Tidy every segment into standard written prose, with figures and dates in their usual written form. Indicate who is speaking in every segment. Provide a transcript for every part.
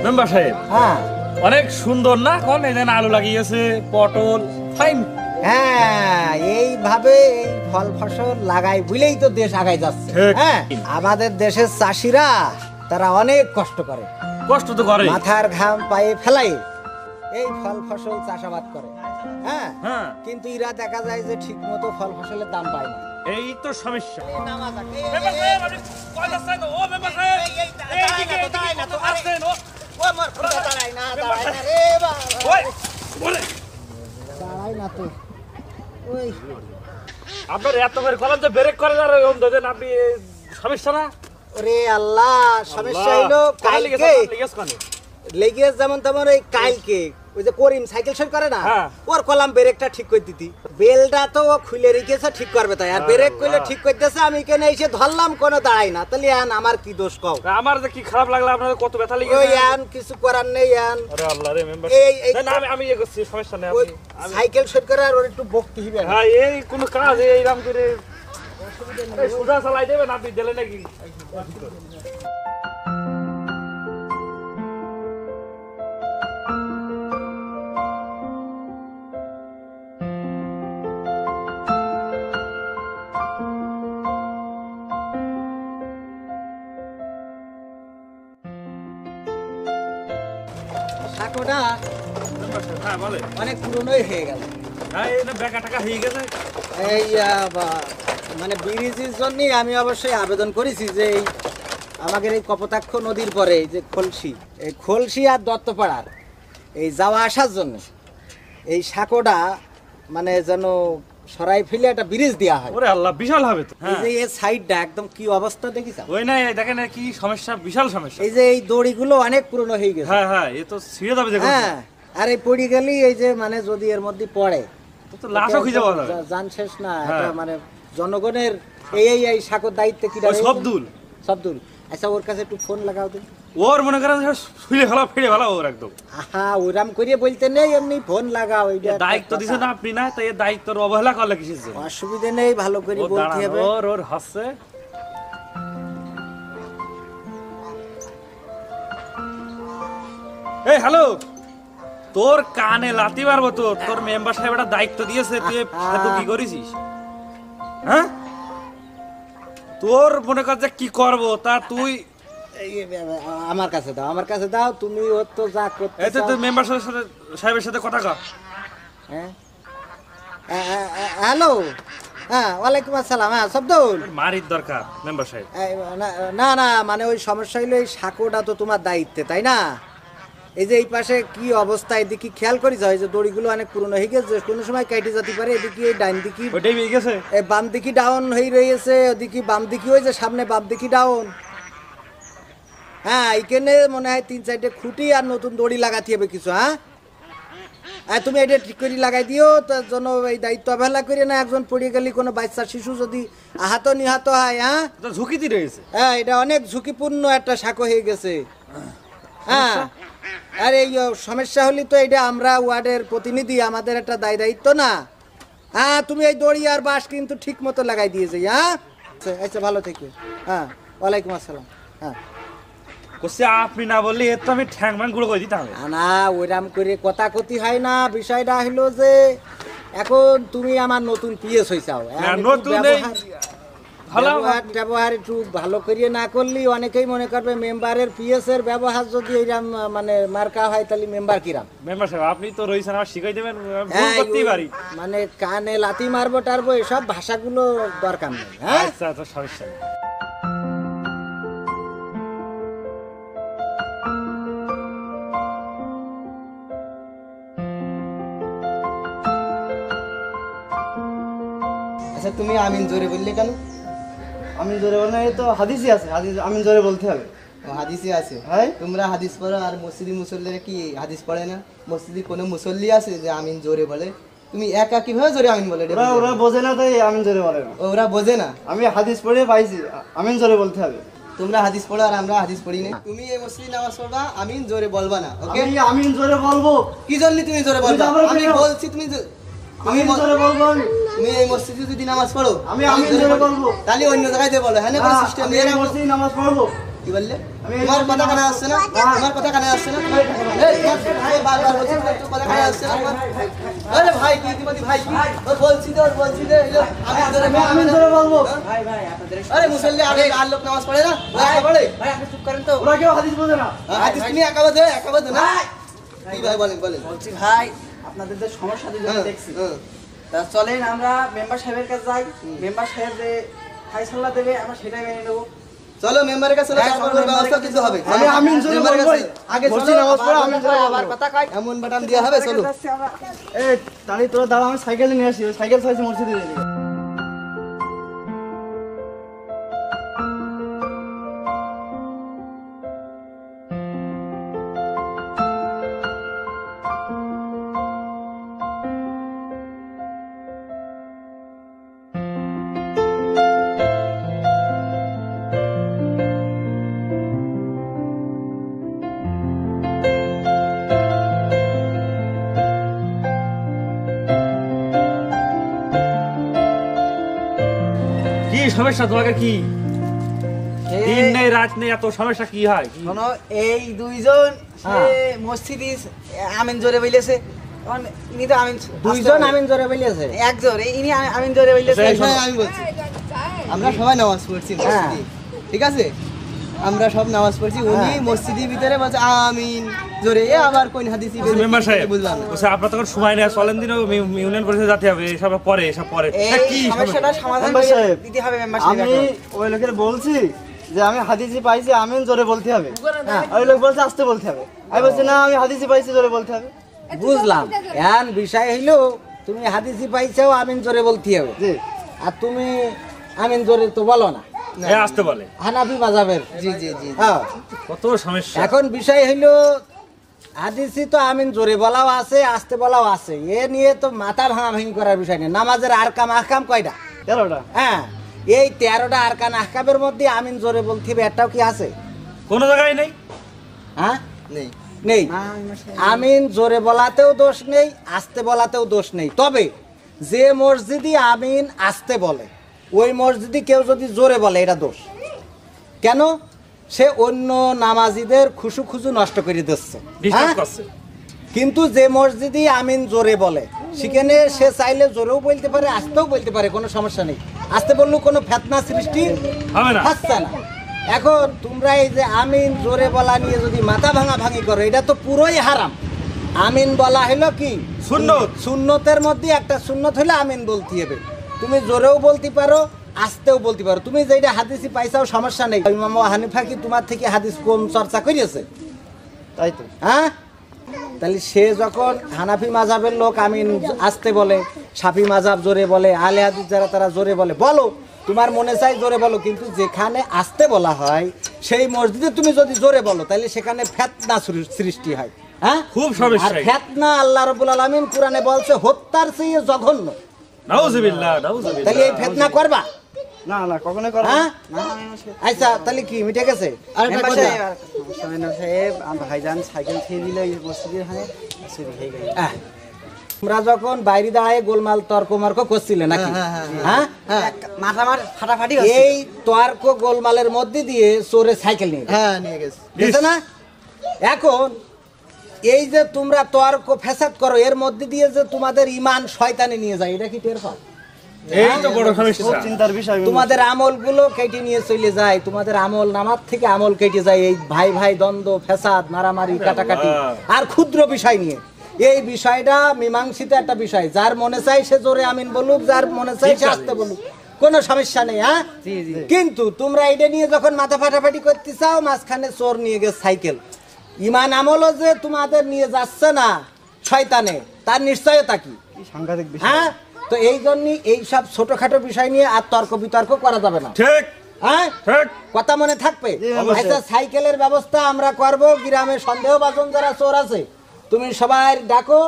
Speaker 1: Member সাহেব,
Speaker 2: হ্যাঁ
Speaker 1: অনেক সুন্দর না? কোন এখানে আলু লাগিয়েছে, পটল, ফাইন।
Speaker 2: হ্যাঁ, এইভাবে এই ফল ফসল লাগাই বলেই তো দেশ আগায় যাচ্ছে।
Speaker 1: ঠিক।
Speaker 2: হ্যাঁ, আমাদের দেশের চাষিরা তারা অনেক কষ্ট করে,
Speaker 1: কষ্ট তো করে।
Speaker 2: মাথার ঘাম পায়ে ফেলাই এই ফল ফসল চাষাবাদ করে। হ্যাঁ,
Speaker 1: হ্যাঁ,
Speaker 2: কিন্তু এরা দেখা যায় যে ঠিক মতো ফল ফসলের দাম পায় না।
Speaker 1: এই তো সমস্যা।
Speaker 2: মেম্বার
Speaker 1: সাহেব, আপনি কই যাচ্ছেন? ও মেম্বার সাহেব, এইদিকে কত আসছেন? ও
Speaker 2: দাঁড়াই না রে বাবা,
Speaker 1: ওই, বলে।
Speaker 2: দাঁড়াই না তো। ওই
Speaker 1: আপনার এত করে কলেন যে ব্রেক করে আর ওম দেন আপনি, সমস্যা না?
Speaker 2: ওরে আল্লাহ, সমস্যা হইলো কালকে লেগে যেমন তেমন ওই কালকে ওই যে করিম সাইকেল সই করে না,
Speaker 1: হ্যাঁ।
Speaker 2: ওর কলাম ব্রেকটা ঠিক করে দিতি, বেলটা তো ও খুলে রেখেছে ঠিক করবে তাই, আর ব্রেক করলে ঠিক করতেছে, আমি কেন এসে ধরলাম কোনো দাঁড়াই না, তাহলে আন আমার কি দোষ কও?
Speaker 1: আমার যে কি খারাপ লাগলো, আপনাদের কত ব্যথা লেগেছে।
Speaker 2: ওই আন কিছু করার নেই আন।
Speaker 1: আরে আল্লাহ রে মেম্বার,
Speaker 2: এই
Speaker 1: না আমি ইয়ে করছি, সমস্যা নেই।
Speaker 2: ওই
Speaker 1: আমি
Speaker 2: সাইকেল সই করে আর ওর একটু বকতে হবে।
Speaker 1: হ্যাঁ, এই কোন কাজ এইরাম করে এই সুজা চালাই দেবেন আপনি, দিলে নাকি?
Speaker 2: সাঁকোটা
Speaker 1: হ্যাঁ বলে,
Speaker 2: অনেক পুরনোই হয়ে গেল।
Speaker 1: হ্যাঁ এই না বেকা টাকা হয়ে গেছে।
Speaker 2: এই মানে ব্রিজের জন্য আমি অবশ্যই আবেদন করেছি যে এই আমাদের এই কপোতাক্ষ নদীর পরে এই যে খলসি আর দত্তপাড়ার এই যাওয়া আসার জন্য এই সাঁকোটা মানে যেন সরাই ফেলে একটা ব্রিজ দেওয়া হয়।
Speaker 1: ওরে আল্লাহ, বিশাল হবে তো।
Speaker 2: এই
Speaker 1: হ্যাঁ,
Speaker 2: যে এই সাইডটা একদম কি অবস্থা দেখিস?
Speaker 1: ওই না দেখেন না কি সমস্যা, বিশাল সমস্যা।
Speaker 2: এই যে এই দড়িগুলো অনেক পুরনো হয়ে গেছে।
Speaker 1: হ্যাঁ হ্যাঁ, এ তো ছিঁড়ে যাবে দেখুন।
Speaker 2: হ্যাঁ, আর এই পড়ে গেলি এই যে মানে যদি এর মধ্যে পড়ে
Speaker 1: তো লাশও খুঁজে পাওয়া যাবে।
Speaker 2: জান শেষ না।
Speaker 1: হ্যাঁ।
Speaker 2: এটা মানে জনগণের এই সাঁকোর দায়িত্ব কি
Speaker 1: ওই সবদুল।
Speaker 2: আচ্ছা, ওর কাছে একটু ফোন লাগাও তো।
Speaker 1: ওর মনে করেন শুলে ফেলা, ফিরে ফেলা ওর একদম।
Speaker 2: আহা, ওরাম করিয়ে বলতে নেই, এমনি ফোন লাগাও।
Speaker 1: দায়িত্ব দিছে না আপনি, না তাই দায়িত্বর অবহেলা করলে কিসের জন্য?
Speaker 2: অসুবিধা নেই, ভালো করে বলতে হবে।
Speaker 1: ওর হাসছে। এই হ্যালো, তোর কানে লাথি মারবো তো। তোর মেম্বার সাহেব একটা দায়িত্ব দিয়েছে, তুই এত কি করেছিস? হ্যাঁ, তোর মনে কর যে কি করবো তা তুই
Speaker 2: আমার কাছে দাও তুমি। ওর তো যা করতে
Speaker 1: এই তো মেম্বার সাহেবের সাথে কথা কর।
Speaker 2: হ্যাঁ, হ্যালো, হ্যাঁ, ওয়ালাইকুম আসসালাম। হ্যাঁ সবদুল,
Speaker 1: মারির দরকার মেম্বার সাহেব।
Speaker 2: না মানে ওই সমস্যা হইলো এই সাঁকোটা তো তোমার দায়িত্বে, তাই না? এই যে এই পাশে কি অবস্থা, এদিকে খেয়াল করি যাও, এই যে দড়িগুলো অনেক পুরনো হয়ে গেছে, কোনো সময় কেটে যেতে পারে। এদিকে ডাইন দিকে
Speaker 1: ওইটাই বেরিয়ে গেছে,
Speaker 2: বাম দিকে ডাউন হয়ে রয়েছে, ওদিকে বাম দিকে ওই যে সামনে বাম দিকে ডাউন। হ্যাঁ, এইখানে মনে হয় 3-4টে খুঁটি আর নতুন দড়ি লাগাতে হবে কিছু। হ্যাঁ, তুমি এটা ঠিক করে লাগাই দিও, তার জন্য এই দায়িত্ব অবহেলা করি না। একজন পড়ে গেলে কোনো বাচ্চা শিশু যদি আহত নিহত হয়, হ্যাঁ
Speaker 1: ঝুঁকিতে রয়েছে।
Speaker 2: হ্যাঁ, এটা অনেক ঝুঁকিপূর্ণ একটা সাঁকো হয়ে গেছে। হ্যাঁ, আর এই সমস্যা হলে তো এটা আমরা ওয়ার্ডের প্রতিনিধি, আমাদের একটা দায়িত্ব না? হ্যাঁ, তুমি এই দড়ি আর বাঁশ কিন্তু ঠিক মতো লাগাই দিয়েছে। হ্যাঁ আচ্ছা, ভালো থেকে। হ্যাঁ, ওয়ালাইকুম আসসালাম। হ্যাঁ,
Speaker 1: কোসে আপনি না বললে এর তো আমি ঠ্যাং ম্যাং গুলো করে দিতাম।
Speaker 2: না, ওইরাম করে কথা কথি হয় না। বিষয়টা হলো যে এখন তুমি আমার নতুন পিএস হইছাও, ব্যবহার একটু ভালো করিয়ে না করলে অনেকেই মনে করবে মেম্বারের পিএস এর ব্যবহার যদি এইরাম মানে মার্কা হয় তাহলে মেম্বার কিরাম।
Speaker 1: মেম্বার সাহেব আপনি তো রয়েছেন, আমার শিখাই দেবেন, ভুল করতেই পারি।
Speaker 2: মানে কানে লাথি মারবো টারবো এসব ভাষাগুলো দরকার নেই। হ্যাঁ,
Speaker 1: আচ্ছা আচ্ছা, সমস্যা নেই।
Speaker 3: আচ্ছা, তুমি আমিন জোরে বললে কেন? আমিন জোরে বললে তো হাদিসই আছে, হাদিস আমিন জোরে বলতে হবে। হাদিসই আছে? হ্যাঁ, তোমরা হাদিস পড়ো, আর মসজিদি মুসল্লিরা কি হাদিস পড়ে না? মসজিদি কোনো মুসল্লি আছে যে আমিন জোরে বলে? তুমি একা কিভাবে জোরে আমিন বলে? ওরা বোঝে না তাই আমিন জোরে বলে না। ওরা বোঝে না? আমি হাদিস পড়ে পাইছি, আমিন জোরে বলতে হবে। তোমরা হাদিস পড়ো আর আমরা হাদিস পড়ি না। তুমি এই মসজিদে নামাজ পড়বা, আমিন জোরে বলবা না। ওকে, আমি আমিন জোরে বলবো। কি জন্য তুমি জোরে বলবা? আমি বলছি তুমি আমি জোরে বলবো। তুমি এই মসজিদে যদি নামাজ পড়ো, আমি আমিন জোরে বলবো। তাহলে অন্য জায়গায় বলো। হ্যাঁ, না কোনো সিস্টেম নেই। এই মসজিদে নামাজ পড়বো, কি বললে তোমার কথা কানে আসছে না আমার কথা কানে আসছে না এই ভাই বারবার বলছি তোর কথা কানে আসছে না আরে ভাই কি দিবি ভাই কি ওর বলছি দে এলো আমি জোরে বলবো
Speaker 2: ভাই ভাই আপনাদের
Speaker 3: আরে মুসল্লি আর লোক নামাজ পড়ে না পড়ে
Speaker 2: ভাই আপনি চুপ করেন তো।
Speaker 3: ওরা কেউ হাদিস বোঝে না হাদিস নিয়ে একাবাদে না কি ভাই বলেন
Speaker 2: বলছি ভাই আপনাদের যে সমস্যা দুজন দেখছি, তা চলেন আমরা মেম্বার সাহেবের কাছে যাই, মেম্বার সাহেব যে ফাইসাল্লা দেবে আমরা সেটাই মেনে নেবো।
Speaker 3: চলো মেম্বারের কাছে তারপর ব্যবস্থা দিতে হবে
Speaker 2: আমি আমিন জোরে
Speaker 3: মেম্বারের
Speaker 2: বলবো।
Speaker 3: কাছে আগে চলো নামাজ পড়ো আমিন জোরে
Speaker 2: আবার কথা কয়
Speaker 3: এমন বাটাম দেওয়া হবে চলো
Speaker 4: এই তাহলে তোরা দাঁড়া আমি সাইকেল নিয়ে আসি সাইকেল চাইছি মসজিদে দিয়ে দিবি।
Speaker 1: কি সমস্যা তোমাকে? কি দিন নেই রাত নেই, এত সমস্যা কি হয়?
Speaker 2: শোনো, এই দুইজন সে মসজিদে আমিন জোরে বইলেছে, ইনি তো আমিন
Speaker 5: দুইজন আমিন জোরে বলিয়েছে।
Speaker 2: একজন ইনি আমিন জোরে বইলেছে।
Speaker 3: হ্যাঁ, আমি বলছি আমরা সবাই নামাজ পড়ছি মসজিদে ঠিক আছে আমরা সব নামাজ পড়ছি উনি মসজিদের ভিতরে বলছে আমিন জোরে এ আবার কোন হাদিস
Speaker 1: মেম্বার সাহেব
Speaker 3: বুঝলাম না
Speaker 1: বলছে আপনার তখন সময় নেই, চলেন দিন ইউনিয়ন পরিষদে যেতে হবে, এসব পরে এসব পরে।
Speaker 2: এই
Speaker 1: কি
Speaker 2: সমস্যাটা সমাধান
Speaker 4: মেম্বার
Speaker 2: করে
Speaker 4: সাহেব,
Speaker 2: দিতে হবে মেম্বার সাহেব।
Speaker 4: আমি ওই লোকের বলছি যে আমি হাদিসি পাইছি আমিন জোরে বলতে হবে, ওই লোক বলছে আসতে বলতে হবে, আমি বলছি না আমি হাদিসি পাইছি জোরে বলতে হবে।
Speaker 5: বুঝলাম, এখন বিষয় হইলো তুমি হাদিসি পাইছাও আমিন জোরে বলতে হবে,
Speaker 4: জি
Speaker 5: আর তুমি আমিন জোরে তো বলো না,
Speaker 1: এ আসতে বলে?
Speaker 5: হানাফি মাযহাবের।
Speaker 3: জি জি জি
Speaker 5: হ্যাঁ,
Speaker 1: কত সমস্যা।
Speaker 5: এখন বিষয় হইলো হাদিসি তো আমিন জোরে বলাও আছে আসতে বলাও আছে, এ নিয়ে তো মাথা ভাঙাভাঙি করার বিষয় নেই। নামাজের আরকাম আহকাম কয়টা?
Speaker 4: 13টা।
Speaker 5: হ্যাঁ, এই 13টা আরকান আহকামের মধ্যে আমিন জোরে বলতে হবে একটাও কি আছে?
Speaker 1: কোনো জায়গায় নেই।
Speaker 5: হ্যাঁ,
Speaker 3: নেই
Speaker 5: নেই। আমিন জোরে বলাতেও দোষ নেই, আসতে বলাতেও দোষ নেই। তবে যে মসজিদে আমিন আসতে বলে ওই মসজিদে কেউ যদি জোরে বলে এটা দোষ। কেন? সে অন্য নামাজিদের খুশু খুশু নষ্ট করে দিচ্ছে।
Speaker 1: ডিস্টার্ব
Speaker 5: হ্যাঁ?
Speaker 1: করছে।
Speaker 5: কিন্তু যে মসজিদে আমিন জোরে বলে সেখানে সে চাইলে জোরেও বলতে পারে আসতেও বলতে পারে, কোনো সমস্যা নেই। আসতে বললেও কোনো ফেতনা সৃষ্টি
Speaker 1: হবে না।
Speaker 5: হচ্ছে না। এখন তোমরা এই যে আমিন জোরে বলা নিয়ে যদি মাথা ভাঙাভাঙি করো, এটা তো পুরোই হারাম। আমিন বলা হলো কি
Speaker 1: সুন্নত।
Speaker 5: সুন্নতের মধ্যে একটা সুন্নত হলে আমিন বলতে হবে। তুমি জোরেও বলতে পারো আসতেও বলতে পারো। তুমি যেটা হাদিসি পাইছাও সমস্যা নেই। ইমাম আবু হানিফা কি তোমার থেকে হাদিস কম চর্চা করিয়েছে?
Speaker 4: তাই তো
Speaker 5: হ্যাঁ, তাহলে সে যখন হানাফি মাযহাবের লোক আমিন আসতে বলে, শাফি মাযহাব জোরে বলে, আলে হাদিস যারা তারা জোরে বলে, বলো তোমার মনে চাই জোরে বলো, কিন্তু যেখানে আসতে বলা হয় সেই মসজিদে তুমি যদি জোরে বলো তাহলে সেখানে ফিতনা সৃষ্টি হয়। হ্যাঁ,
Speaker 1: খুব সমস্যা।
Speaker 5: আর ফিতনা আল্লাহ রাব্বুল আলামিন কোরআনে বলছে হত্যার চেয়ে জঘন্য।
Speaker 1: নাউজুবিল্লাহ, নাউজুবিল্লাহ।
Speaker 5: তাহলে এই ফিতনা করবা?
Speaker 4: না না কখনোই করব
Speaker 5: হ্যাঁ,
Speaker 4: না।
Speaker 5: আচ্ছা তাহলে কি মিটে গেছে?
Speaker 2: মেম্বার
Speaker 5: কথা?
Speaker 2: সাহেব, মেম্বার সাহেব আমার ভাইজান সাইকেল খেয়ে দিল এই মসজিদের হানে চুরি হয়ে গেল।
Speaker 5: তোমরা যখন বাইরে দাঁড়ায় গোলমাল তর্ক মার্ক করছিলে নাকি? হ্যাঁ,
Speaker 2: মাথা আমার ফাটাফাটি হচ্ছে।
Speaker 5: এই তর্ক গোলমালের মধ্যে দিয়ে চোরে সাইকেল নিয়ে
Speaker 3: হ্যাঁ নিয়ে গেছে
Speaker 5: গেছে না? এখন এই যে তোমরা তর্ক ফ্যাসাদ করো এর মধ্যে দিয়ে যে তোমাদের ইমান শয়তানে নিয়ে যায়, এটা কি টের পাও?
Speaker 1: এই তো বড়
Speaker 4: খুব
Speaker 1: সমস্যা।
Speaker 4: চিন্তার বিষয়
Speaker 5: তোমাদের আমলগুলো কেটে নিয়ে চলে যায়, তোমাদের আমল নামার থেকে আমল কেটে যায় এই ভাই ভাই দ্বন্দ্ব ফ্যাসাদ মারামারি কাটাকাটি আর ক্ষুদ্র বিষয় নিয়ে। এই বিষয়টা মীমাংসিত একটা বিষয়, যার মনে চাই সে জোরে আমিন বলুক, যার মনে চাই সে আসতে বলুক, কোনো সমস্যা নেই। হ্যাঁ, কিন্তু তোমরা এটা নিয়ে যখন মাথা ফাটাফাটি করতে চাও, মাঝখানে চোর নিয়ে গেছে সাইকেল। ইমান আমলও যে তোমাদের নিয়ে যাচ্ছে না শয়তানে, তার নিশ্চয়তা কি?
Speaker 4: কি সাংঘাতিক বিষয়।
Speaker 5: হ্যাঁ, তো এই জন্যই এইসব ছোটখাটো বিষয় নিয়ে আর তর্ক বিতর্ক করা যাবে না।
Speaker 1: ঠিক
Speaker 5: হ্যাঁ,
Speaker 1: ঠিক।
Speaker 5: কথা মনে থাকবে।
Speaker 4: অবশ্যই।
Speaker 5: আচ্ছা, সাইকেলের ব্যবস্থা আমরা করব। গ্রামে সন্দেহভাজন যারা চোর আছে তুমি সবাই ডাকো।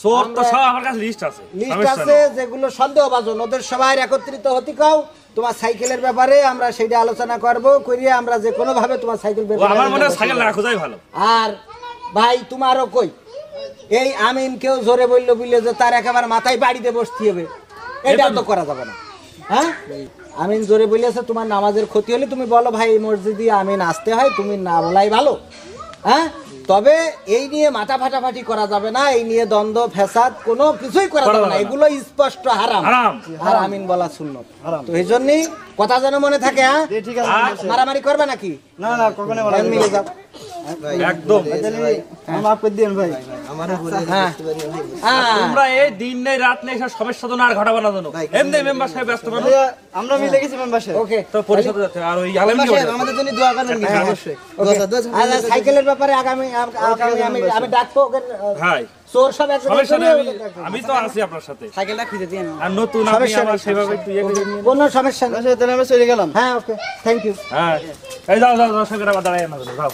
Speaker 1: চোর তো
Speaker 5: আমরা-
Speaker 1: সব আমার কাছে লিস্ট আছে।
Speaker 5: লিস্ট
Speaker 1: সমস্যা
Speaker 5: আছে
Speaker 1: নেই।
Speaker 5: যেগুলো সন্দেহভাজন, ওদের সবাই একত্রিত হতে কাও। তোমার সাইকেলের ব্যাপারে আমরা সেইটা আলোচনা করব, করিয়ে আমরা যে কোনো ভাবে তোমার সাইকেল বের
Speaker 1: ও
Speaker 5: করে
Speaker 1: আমার
Speaker 5: আনবো।
Speaker 1: মনে হয় সাইকেল না খোঁজাই ভালো।
Speaker 5: আর ভাই তোমারও কই, এই আমিন কেউ জোরে বললো বললে যে তার একেবারে মাথায় বাড়িতে বসতে হবে, এটা তো করা যাবে না। হ্যাঁ আমিন জোরে বলেছে, তোমার নামাজের ক্ষতি হলে তুমি বলো ভাই এই মসজিদে আমিন আসতে হয়, তুমি না বলাই ভালো। হ্যাঁ তবে এই নিয়ে মাথা ফাটাফাটি করা যাবে না, এই নিয়ে দ্বন্দ্ব ফ্যাসাদ কোনো কিছুই করা যাবে না, এগুলো স্পষ্ট হারাম।
Speaker 1: হারাম।
Speaker 5: আর আমিন বলা সুন্নত। তো এই জন্যই কথা যেন মনে থাকে। হ্যাঁ
Speaker 4: জি, ঠিক আছে মেম্বার সাহেব।
Speaker 5: মারামারি করবে নাকি?
Speaker 4: না না কখনো বলা যাবে না।
Speaker 5: মিলে যাও।
Speaker 1: একদম।
Speaker 4: আমার মাফ করে দিন ভাই।
Speaker 3: আমারও ভুলে
Speaker 5: হ্যাঁ
Speaker 3: বুঝতে পারি ভাই।
Speaker 1: আর তোমরা এই দিন নেই রাত নেই সব সমস্যা তো না আর ঘটা বানানো জানো। এমনি মেম্বার সাহেব ব্যস্ত মানুষ।
Speaker 4: ভাইয়া, আমরা মিলে গেছি মেম্বার সাহেব।
Speaker 5: ওকে
Speaker 1: তো পরিষদে যাচ্ছে আর ওই আলেম
Speaker 3: মেম্বার
Speaker 1: কি
Speaker 3: সাহেব,
Speaker 1: বলে?
Speaker 3: আমাদের জন্য দোয়া করবেন কিন্তু অবশ্যই।
Speaker 5: আর সাইকেলের ব্যাপারে আগামী আমি ডাকবো ওকে,
Speaker 1: ভাই
Speaker 5: চোর সব এক
Speaker 1: সমস্যা নেই,
Speaker 5: জায়গায়
Speaker 1: আমি তো আছি আপনার সাথে।
Speaker 3: সাইকেলটা খুঁজে দিয়ে নাও।
Speaker 1: আর নতুন আপনি
Speaker 5: সমস্যা
Speaker 1: আমার
Speaker 5: নেই,
Speaker 1: সেভাবে একটু ইয়ে করে নিয়ে-
Speaker 5: কোনো সমস্যা নেই।
Speaker 4: মেম্বার সাহেব, তাহলে আমরা চলে গেলাম।
Speaker 5: হ্যাঁ ওকে থ্যাংক ইউ।
Speaker 1: হ্যাঁ এই যাও যাও যাও সঙ্গে আবার দাঁড়াই না যাও।